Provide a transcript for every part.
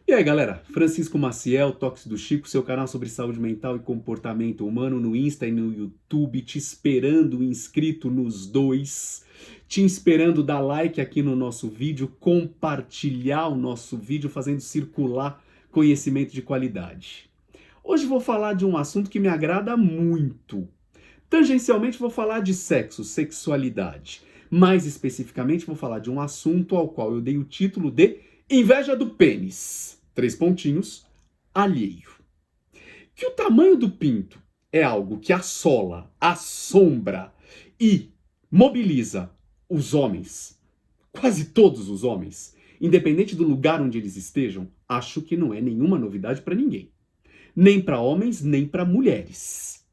E aí, galera? Francisco Maciel, Toques do Chico, seu canal sobre saúde mental e comportamento humano no Insta e no YouTube, te esperando inscrito nos dois, te esperando dar like aqui no nosso vídeo, compartilhar o nosso vídeo, fazendo circular conhecimento de qualidade. Hoje vou falar de um assunto que me agrada muito. Tangencialmente vou falar de sexo, sexualidade. Mais especificamente vou falar de um assunto ao qual eu dei o título de Inveja do pênis. 3 pontinhos, alheio. Que o tamanho do pinto é algo que assola, assombra e mobiliza os homens, quase todos os homens, independente do lugar onde eles estejam, acho que não é nenhuma novidade para ninguém. Nem para homens, nem para mulheres.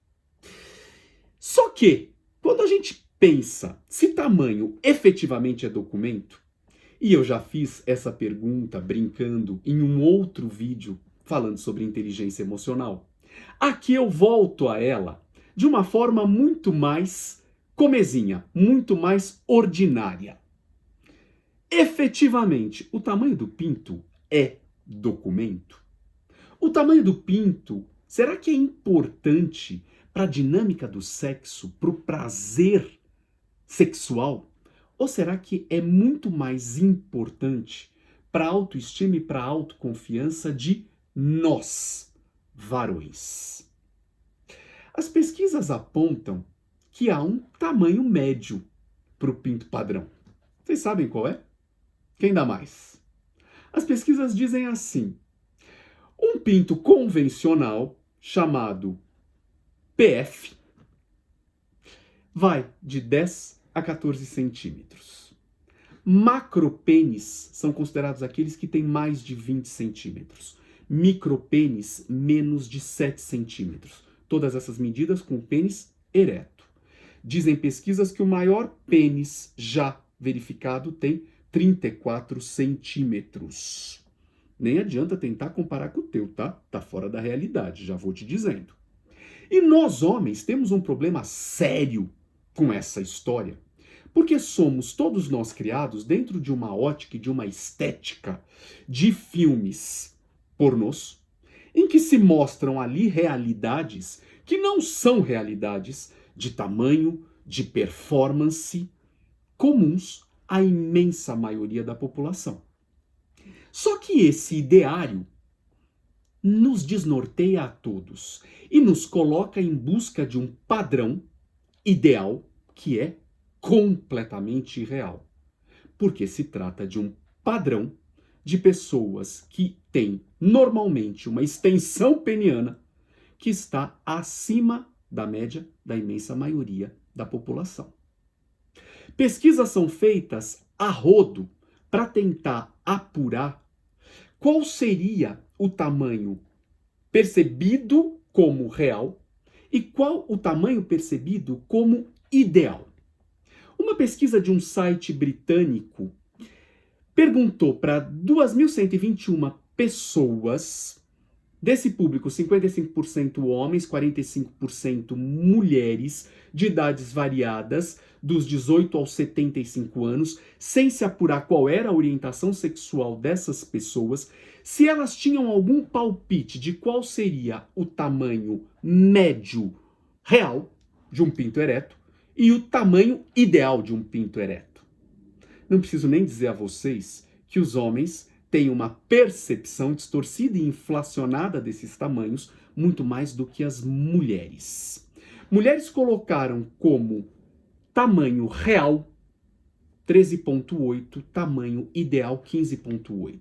Só que, quando a gente pensa se tamanho efetivamente é documento, e eu já fiz essa pergunta brincando em um outro vídeo falando sobre inteligência emocional, aqui eu volto a ela de uma forma muito mais comezinha, muito mais ordinária. Efetivamente, o tamanho do pinto é documento? O tamanho do pinto, será que é importante para a dinâmica do sexo, para o prazer sexual? Ou será que é muito mais importante para a autoestima e para a autoconfiança de nós, varões? As pesquisas apontam que há um tamanho médio para o pinto padrão. Vocês sabem qual é? Quem dá mais? As pesquisas dizem assim: um pinto convencional, chamado PF, vai de 10 a 14 centímetros. Macropênis são considerados aqueles que têm mais de 20 centímetros. Micropênis, menos de 7 centímetros. Todas essas medidas com pênis ereto. Dizem pesquisas que o maior pênis já verificado tem 34 centímetros. Nem adianta tentar comparar com o teu, tá? Tá fora da realidade, já vou te dizendo. E nós, homens, temos um problema sério com essa história, porque somos todos nós criados dentro de uma ótica e de uma estética de filmes pornôs, em que se mostram ali realidades que não são realidades de tamanho, de performance, comuns à imensa maioria da população. Só que esse ideário nos desnorteia a todos e nos coloca em busca de um padrão ideal que é completamente irreal. Porque se trata de um padrão de pessoas que têm normalmente uma extensão peniana que está acima da média da imensa maioria da população. Pesquisas são feitas a rodo para tentar apurar qual seria o tamanho percebido como real e qual o tamanho percebido como ideal. Uma pesquisa de um site britânico perguntou para 2.121 pessoas, desse público 55% homens, 45% mulheres, de idades variadas, dos 18 aos 75 anos, sem se apurar qual era a orientação sexual dessas pessoas, se elas tinham algum palpite de qual seria o tamanho médio real de um pinto ereto e o tamanho ideal de um pinto ereto. Não preciso nem dizer a vocês que os homens têm uma percepção distorcida e inflacionada desses tamanhos muito mais do que as mulheres. Mulheres colocaram como tamanho real 13,8, tamanho ideal 15,8.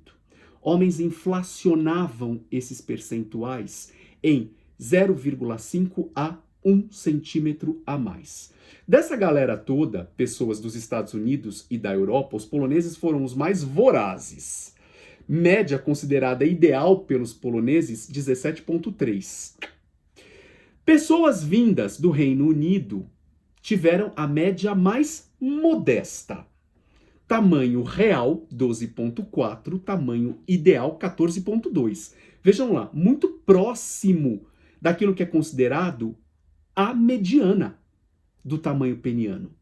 Homens inflacionavam esses percentuais em 0,5 a 1 centímetro a mais. Dessa galera toda, pessoas dos Estados Unidos e da Europa, os poloneses foram os mais vorazes. Média considerada ideal pelos poloneses, 17,3. Pessoas vindas do Reino Unido tiveram a média mais modesta. Tamanho real, 12,4. Tamanho ideal, 14,2. Vejam lá, muito próximo daquilo que é considerado a mediana do tamanho peniano.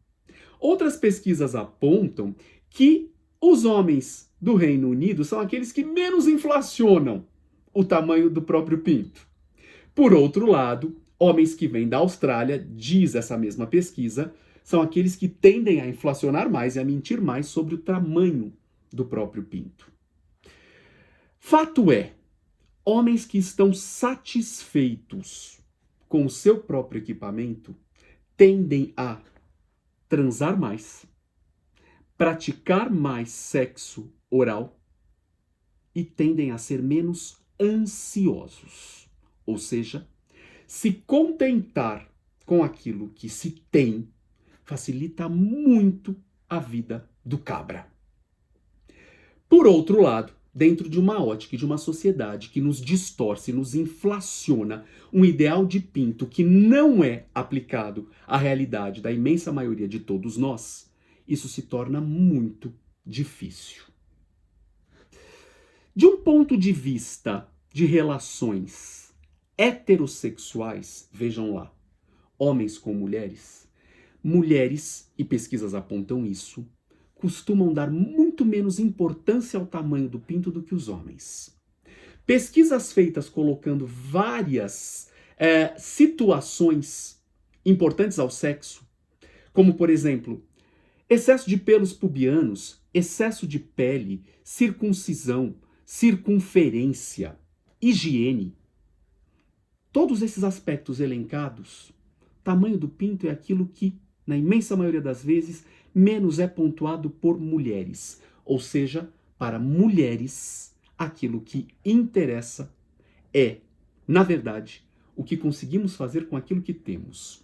Outras pesquisas apontam que os homens do Reino Unido são aqueles que menos inflacionam o tamanho do próprio pinto. Por outro lado, homens que vêm da Austrália, diz essa mesma pesquisa, são aqueles que tendem a inflacionar mais e a mentir mais sobre o tamanho do próprio pinto. Fato é, homens que estão satisfeitos com o seu próprio equipamento tendem a transar mais, praticar mais sexo oral e tendem a ser menos ansiosos. Ou seja, se contentar com aquilo que se tem facilita muito a vida do cabra. Por outro lado, dentro de uma ótica de uma sociedade que nos distorce, nos inflaciona um ideal de pinto que não é aplicado à realidade da imensa maioria de todos nós, isso se torna muito difícil. De um ponto de vista de relações heterossexuais, vejam lá, homens com mulheres, e pesquisas apontam isso, costumam dar muito menos importância ao tamanho do pinto do que os homens. Pesquisas feitas colocando várias situações importantes ao sexo, como, por exemplo, excesso de pelos pubianos, excesso de pele, circuncisão, circunferência, higiene. Todos esses aspectos elencados, tamanho do pinto é aquilo que, na imensa maioria das vezes, menos é pontuado por mulheres. Ou seja, para mulheres, aquilo que interessa é, na verdade, o que conseguimos fazer com aquilo que temos.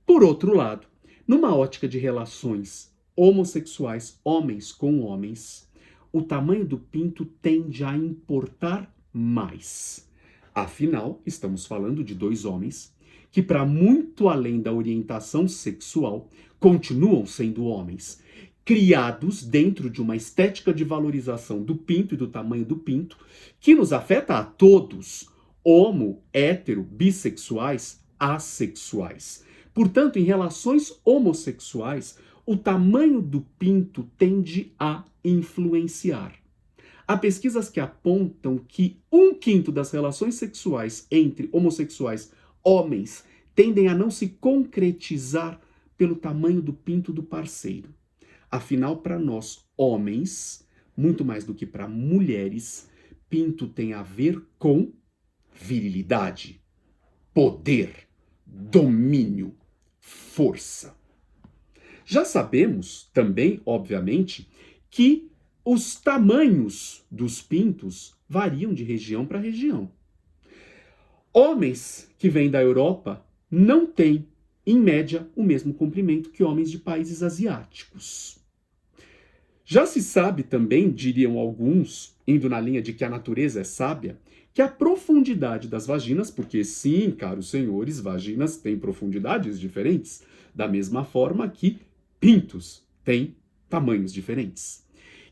Por outro lado, numa ótica de relações homossexuais, homens com homens, o tamanho do pinto tende a importar mais. Afinal, estamos falando de dois homens que, para muito além da orientação sexual, continuam sendo homens, criados dentro de uma estética de valorização do pinto e do tamanho do pinto, que nos afeta a todos, homo, hétero, bissexuais, assexuais. Portanto, em relações homossexuais, o tamanho do pinto tende a influenciar. Há pesquisas que apontam que 1/5 das relações sexuais entre homossexuais homens tendem a não se concretizar pelo tamanho do pinto do parceiro. Afinal, para nós, homens, muito mais do que para mulheres, pinto tem a ver com virilidade, poder, domínio, força. Já sabemos também, obviamente, que os tamanhos dos pintos variam de região para região. Homens que vêm da Europa não têm, em média, o mesmo comprimento que homens de países asiáticos. Já se sabe também, diriam alguns, indo na linha de que a natureza é sábia, que a profundidade das vaginas, porque sim, caros senhores, vaginas têm profundidades diferentes, da mesma forma que pintos têm tamanhos diferentes.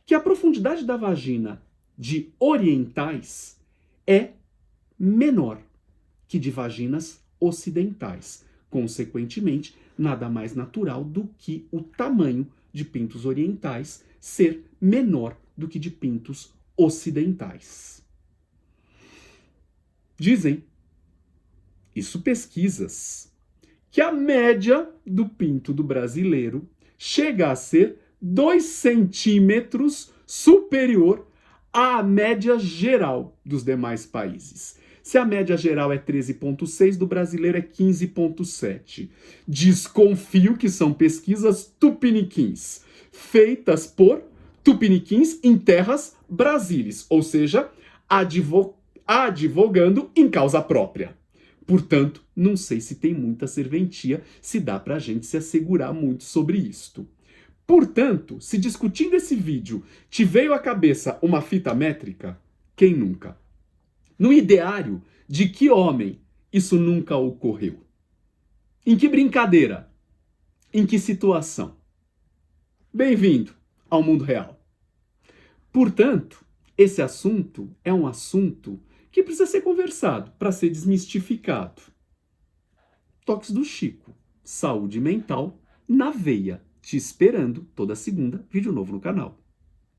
Que a profundidade da vagina de orientais é menor que de vaginas ocidentais. Consequentemente, nada mais natural do que o tamanho de pintos orientais ser menor do que de pintos ocidentais. Dizem, isso pesquisas, que a média do pinto do brasileiro chega a ser 2 centímetros superior à média geral dos demais países. Se a média geral é 13,6, do brasileiro é 15,7. Desconfio que são pesquisas tupiniquins, feitas por tupiniquins em terras brasileiras, ou seja, advogando em causa própria. Portanto, não sei se tem muita serventia, se dá pra gente se assegurar muito sobre isto. Portanto, se discutindo esse vídeo te veio à cabeça uma fita métrica, quem nunca? No ideário de que homem isso nunca ocorreu? Em que brincadeira? Em que situação? Bem-vindo ao mundo real. Portanto, esse assunto é um assunto que precisa ser conversado para ser desmistificado. Toques do Chico. Saúde mental na veia Te esperando toda segunda, vídeo novo no canal.